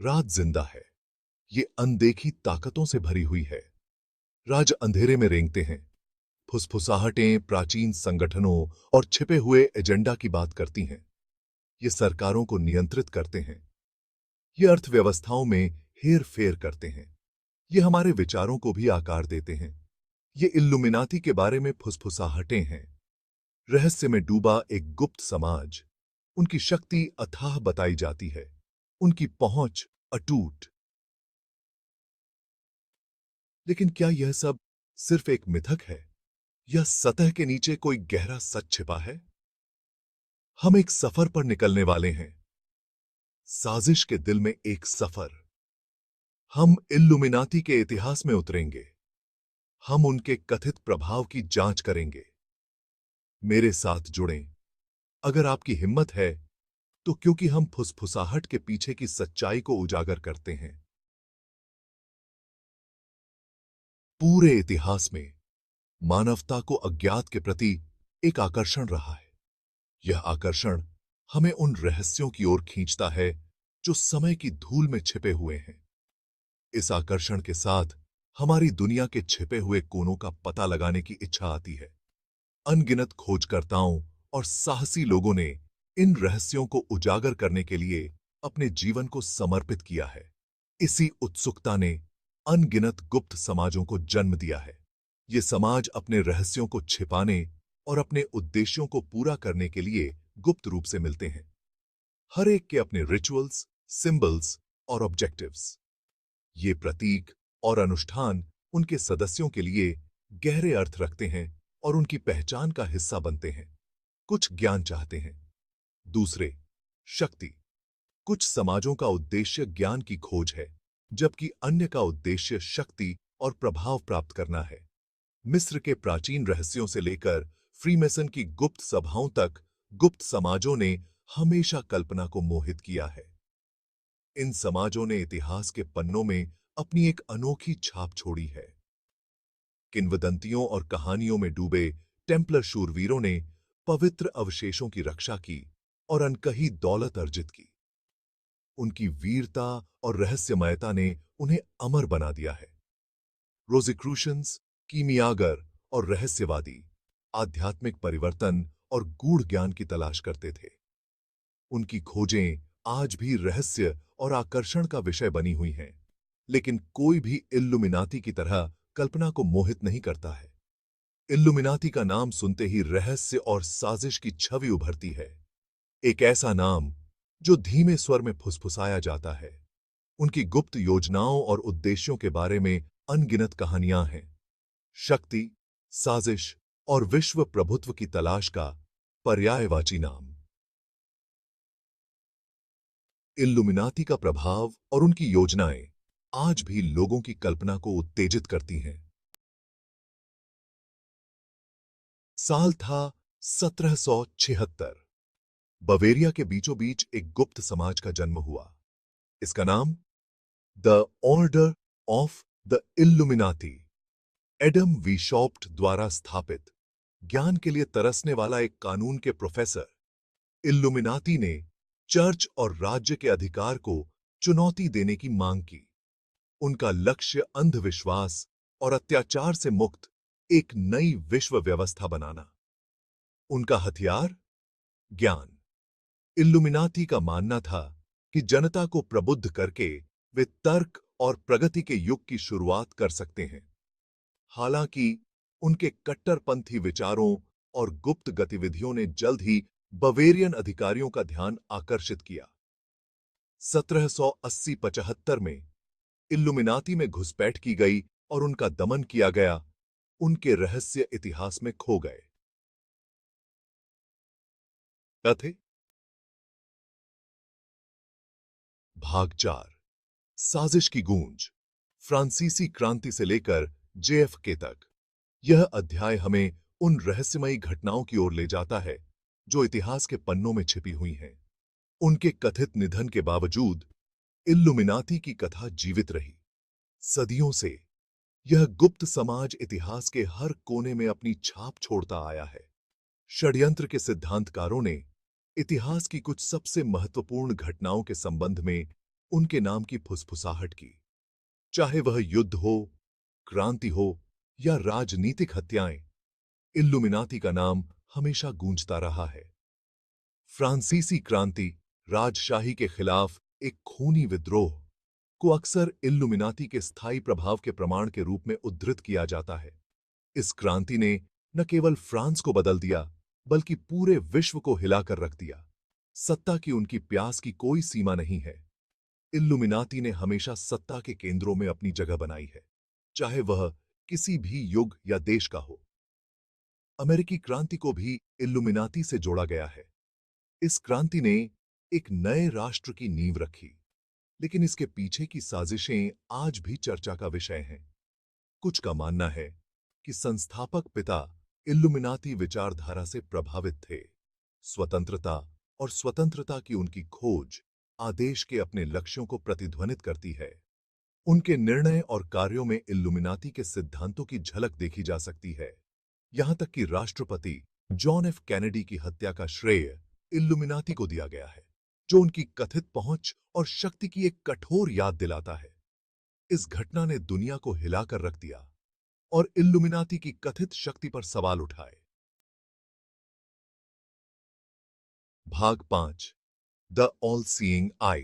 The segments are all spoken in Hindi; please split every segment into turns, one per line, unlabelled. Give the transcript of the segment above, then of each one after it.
रात जिंदा है। ये अनदेखी ताकतों से भरी हुई है। राज अंधेरे में रेंगते हैं। फुसफुसाहटें प्राचीन संगठनों और छिपे हुए एजेंडा की बात करती हैं। ये सरकारों को नियंत्रित करते हैं। ये अर्थव्यवस्थाओं में हेर फेर करते हैं। ये हमारे विचारों को भी आकार देते हैं। ये इल्लुमिनाती के बारे में फुसफुसाहटें हैं। रहस्य में डूबा एक गुप्त समाज। उनकी शक्ति अथाह बताई जाती है, उनकी पहुंच अटूट। लेकिन क्या यह सब सिर्फ एक मिथक है या सतह के नीचे कोई गहरा सच छिपा है? हम एक सफर पर निकलने वाले हैं। साजिश के दिल में एक सफर। हम इल्लुमिनाती के इतिहास में उतरेंगे। हम उनके कथित प्रभाव की जांच करेंगे। मेरे साथ जुड़ें। अगर आपकी हिम्मत है तो, क्योंकि हम फुसफुसाहट के पीछे की सच्चाई को उजागर करते हैं। पूरे इतिहास में मानवता को अज्ञात के प्रति एक आकर्षण रहा है। यह आकर्षण हमें उन रहस्यों की ओर खींचता है जो समय की धूल में छिपे हुए हैं। इस आकर्षण के साथ हमारी दुनिया के छिपे हुए कोनों का पता लगाने की इच्छा आती है। अनगिनत खोजकर्ताओं और साहसी लोगों ने इन रहस्यों को उजागर करने के लिए अपने जीवन को समर्पित किया है। इसी उत्सुकता ने अनगिनत गुप्त समाजों को जन्म दिया है। ये समाज अपने रहस्यों को छिपाने और अपने उद्देश्यों को पूरा करने के लिए गुप्त रूप से मिलते हैं। हर एक के अपने रिचुअल्स, सिंबल्स और ऑब्जेक्टिव्स। ये प्रतीक और अनुष्ठान उनके सदस्यों के लिए गहरे अर्थ रखते हैं और उनकी पहचान का हिस्सा बनते हैं। कुछ ज्ञान चाहते हैं, दूसरे शक्ति। कुछ समाजों का उद्देश्य ज्ञान की खोज है, जबकि अन्य का उद्देश्य शक्ति और प्रभाव प्राप्त करना है। मिस्र के प्राचीन रहस्यों से लेकर फ्रीमेसन की गुप्त सभाओं तक गुप्त समाजों ने हमेशा कल्पना को मोहित किया है। इन समाजों ने इतिहास के पन्नों में अपनी एक अनोखी छाप छोड़ी है। किंवदंतियों और कहानियों में डूबे टेम्पलर शूरवीरों ने पवित्र अवशेषों की रक्षा की और अनकही दौलत अर्जित की। उनकी वीरता और रहस्यमयता ने उन्हें अमर बना दिया है। रोज़िक्रूशंस, कीमियागर और रहस्यवादी आध्यात्मिक परिवर्तन और गूढ़ ज्ञान की तलाश करते थे। उनकी खोजें आज भी रहस्य और आकर्षण का विषय बनी हुई हैं, लेकिन कोई भी इल्लुमिनाती की तरह कल्पना को मोहित नहीं करता है। इल्लुमिनाती का नाम सुनते ही रहस्य और साजिश की छवि उभरती है। एक ऐसा नाम जो धीमे स्वर में फुसफुसाया जाता है। उनकी गुप्त योजनाओं और उद्देश्यों के बारे में अनगिनत कहानियां हैं। शक्ति, साजिश और विश्व प्रभुत्व की तलाश का पर्यायवाची नाम। इल्लुमिनाती का प्रभाव और उनकी योजनाएं आज भी लोगों की कल्पना को उत्तेजित करती हैं। साल था 1776। बवेरिया के बीचों बीच एक गुप्त समाज का जन्म हुआ। इसका नाम the order of the Illuminati, Adam Weishaupt द्वारा स्थापित, ज्ञान के लिए तरसने वाला एक कानून के प्रोफेसर। इल्लुमिनाती ने चर्च और राज्य के अधिकार को चुनौती देने की मांग की। उनका लक्ष्य अंधविश्वास और अत्याचार से मुक्त एक नई विश्व व्यवस्था बनाना। उनका हथियार ज्ञान। इल्लुमिनाती का मानना था कि जनता को प्रबुद्ध करके वे तर्क और प्रगति के युग की शुरुआत कर सकते हैं। हालांकि उनके कट्टरपंथी विचारों और गुप्त गतिविधियों ने जल्द ही बवेरियन अधिकारियों का ध्यान आकर्षित किया। 1780-75 में इल्लुमिनाती में घुसपैठ की गई और उनका दमन किया गया। उनके रहस्य इतिहास में खो गए। क्या थे? भाग 4, साजिश की गूंज। फ्रांसीसी क्रांति से लेकर जेएफके तक। यह अध्याय हमें उन रहस्यमयी घटनाओं की ओर ले जाता है जो इतिहास के पन्नों में छिपी हुई हैं। उनके कथित निधन के बावजूद इल्लुमिनाती की कथा जीवित रही। सदियों से यह गुप्त समाज इतिहास के हर कोने में अपनी छाप छोड़ता आया है। षड्यंत्र के सिद्धांतकारों ने इतिहास की कुछ सबसे महत्वपूर्ण घटनाओं के संबंध में उनके नाम की फुसफुसाहट की। चाहे वह युद्ध हो, क्रांति हो या राजनीतिक हत्याएं, इल्लुमिनाती का नाम हमेशा गूंजता रहा है। फ्रांसीसी क्रांति, राजशाही के खिलाफ एक खूनी विद्रोह, को अक्सर इल्लुमिनाती के स्थायी प्रभाव के प्रमाण के रूप में उद्धृत किया जाता है। इस क्रांति ने न केवल फ्रांस को बदल दिया, बल्कि पूरे विश्व को हिलाकर रख दिया। सत्ता की उनकी प्यास की कोई सीमा नहीं है। इल्लुमिनाती ने हमेशा सत्ता के केंद्रों में अपनी जगह बनाई है, चाहे वह किसी भी युग या देश का हो। अमेरिकी क्रांति को भी इल्लुमिनाती से जोड़ा गया है। इस क्रांति ने एक नए राष्ट्र की नींव रखी, लेकिन इसके पीछे की साजिशें आज भी चर्चा का विषय हैं। कुछ का मानना है कि संस्थापक पिता इल्लुमिनाती विचारधारा से प्रभावित थे। स्वतंत्रता और स्वतंत्रता की उनकी खोज आदेश के अपने लक्ष्यों को प्रतिध्वनित करती है। उनके निर्णय और कार्यों में इल्लुमिनाती के सिद्धांतों की झलक देखी जा सकती है। यहां तक कि राष्ट्रपति जॉन एफ कैनेडी की हत्या का श्रेय इल्लुमिनाती को दिया गया है, जो उनकी कथित पहुंच और शक्ति की एक कठोर याद दिलाता है। इस घटना ने दुनिया को हिलाकर रख दिया और इल्लुमिनाती की कथित शक्ति पर सवाल उठाए। भाग 5, the all seeing I.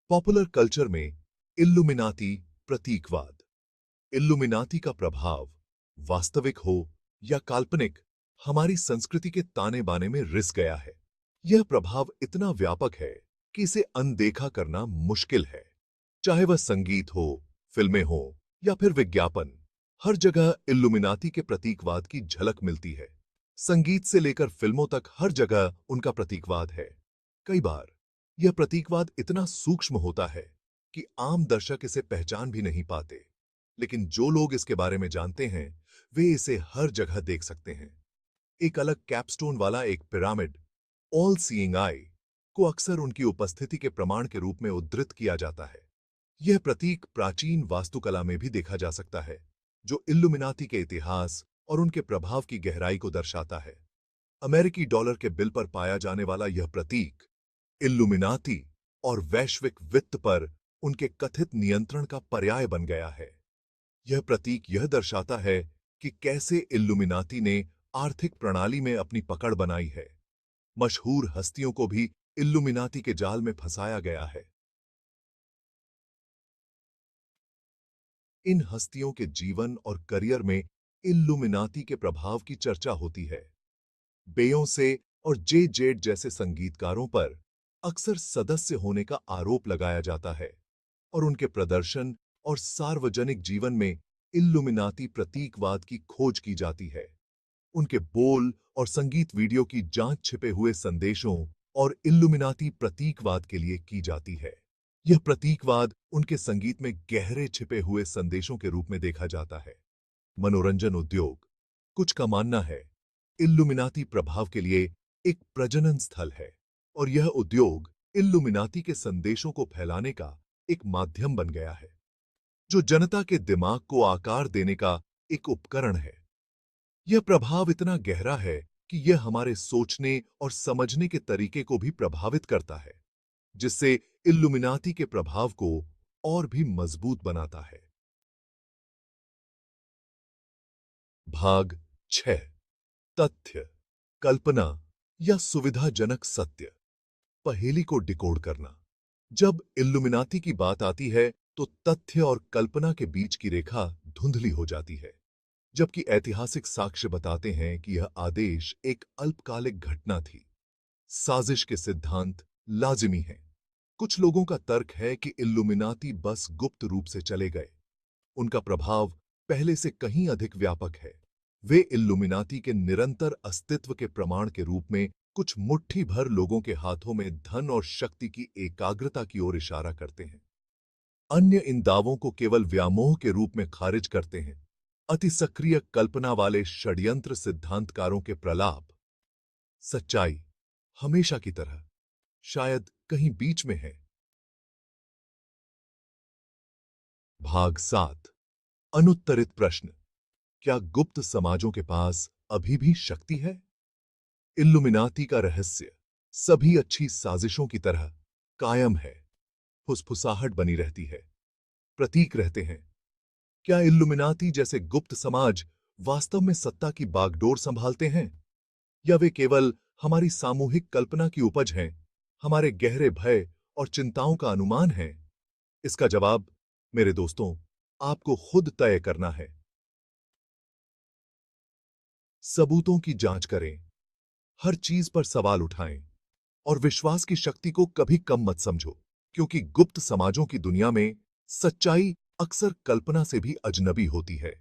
Popular culture में इल्लुमिनाती प्रतीकवाद। इल्लुमिनाती का प्रभाव, वास्तविक हो या काल्पनिक, हमारी संस्कृति के ताने बाने में रिस गया है। यह प्रभाव इतना व्यापक है कि इसे अनदेखा करना मुश्किल है। चाहे वह संगीत हो, फिल्में हो या फिर विज्ञापन, हर जगह इल्लुमिनाती के प्रतीकवाद की झलक मिलती है। संगीत से लेकर फिल्मों तक हर जगह उनका प्रतीकवाद है। कई बार यह प्रतीकवाद इतना सूक्ष्म होता है कि आम दर्शक इसे पहचान भी नहीं पाते, लेकिन जो लोग इसके बारे में जानते हैं, वे इसे हर जगह देख सकते हैं। एक अलग कैपस्टोन वाला एक पिरामिड, ऑल सीइंग आई, को अक्सर उनकी उपस्थिति के प्रमाण के रूप में उद्धृत किया जाता है। यह प्रतीक प्राचीन वास्तुकला में भी देखा जा सकता है, जो इल्लुमिनाती के इतिहास और उनके प्रभाव की गहराई को दर्शाता है। अमेरिकी डॉलर के बिल पर पाया जाने वाला यह प्रतीक इल्लुमिनाती और वैश्विक वित्त पर उनके कथित नियंत्रण का पर्याय बन गया है। यह प्रतीक यह दर्शाता है कि कैसे इल्लुमिनाती ने आर्थिक प्रणाली में अपनी पकड़ बनाई है। मशहूर हस्तियों को भी इल्लुमिनाती के जाल में फंसाया गया है। इन हस्तियों के जीवन और करियर में इल्लुमिनाती के प्रभाव की चर्चा होती है। बेयोंसे और जे जेड जैसे संगीतकारों पर अक्सर सदस्य होने का आरोप लगाया जाता है और उनके प्रदर्शन और सार्वजनिक जीवन में इल्लुमिनाती प्रतीकवाद की खोज की जाती है। उनके बोल और संगीत वीडियो की जांच छिपे हुए संदेशों और इल्लुमिनाती प्रतीकवाद के लिए की जाती है। यह प्रतीकवाद उनके संगीत में गहरे छिपे हुए संदेशों के रूप में देखा जाता है। मनोरंजन उद्योग, कुछ का मानना है, इल्लुमिनाती प्रभाव के लिए एक प्रजनन स्थल है और यह उद्योग इल्लुमिनाती के संदेशों को फैलाने का एक माध्यम बन गया है, जो जनता के दिमाग को आकार देने का एक उपकरण है। यह प्रभाव इतना गहरा है कि यह हमारे सोचने और समझने के तरीके को भी प्रभावित करता है, जिससे इल्लुमिनाती के प्रभाव को और भी मजबूत बनाता है। भाग 6, तथ्य, कल्पना या सुविधाजनक सत्य। पहेली को डिकोड करना। जब इल्लुमिनाती की बात आती है, तो तथ्य और कल्पना के बीच की रेखा धुंधली हो जाती है, जबकि ऐतिहासिक साक्ष्य बताते हैं कि यह आदेश एक अल्पकालिक घटना थी। साजिश के सिद्धांत लाजिमी हैं। कुछ लोगों का तर्क है कि इल्लुमिनाती बस गुप्त रूप से चले गए। उनका प्रभाव पहले से कहीं अधिक व्यापक है। वे इल्लुमिनाती के निरंतर अस्तित्व के प्रमाण के रूप में कुछ मुट्ठी भर लोगों के हाथों में धन और शक्ति की एकाग्रता की ओर इशारा करते हैं। अन्य इन दावों को केवल व्यामोह के रूप में खारिज करते हैं। अति सक्रिय कल्पना वाले षड्यंत्र सिद्धांतकारों के प्रलाप, सच्चाई हमेशा की तरह शायद कहीं बीच में है। भाग 7, अनुत्तरित प्रश्न। क्या गुप्त समाजों के पास अभी भी शक्ति है? इल्लुमिनाती का रहस्य सभी अच्छी साजिशों की तरह कायम है, फुसफुसाहट बनी रहती है, प्रतीक रहते हैं। क्या इल्लुमिनाती जैसे गुप्त समाज वास्तव में सत्ता की बागडोर संभालते हैं, या वे केवल हमारी सामूहिक कल्पना की उपज हैं, हमारे गहरे भय और चिंताओं का अनुमान है? इसका जवाब, मेरे दोस्तों, आपको खुद तय करना है। सबूतों की जांच करें, हर चीज पर सवाल उठाएं और विश्वास की शक्ति को कभी कम मत समझो, क्योंकि गुप्त समाजों की दुनिया में सच्चाई अक्सर कल्पना से भी अजनबी होती है।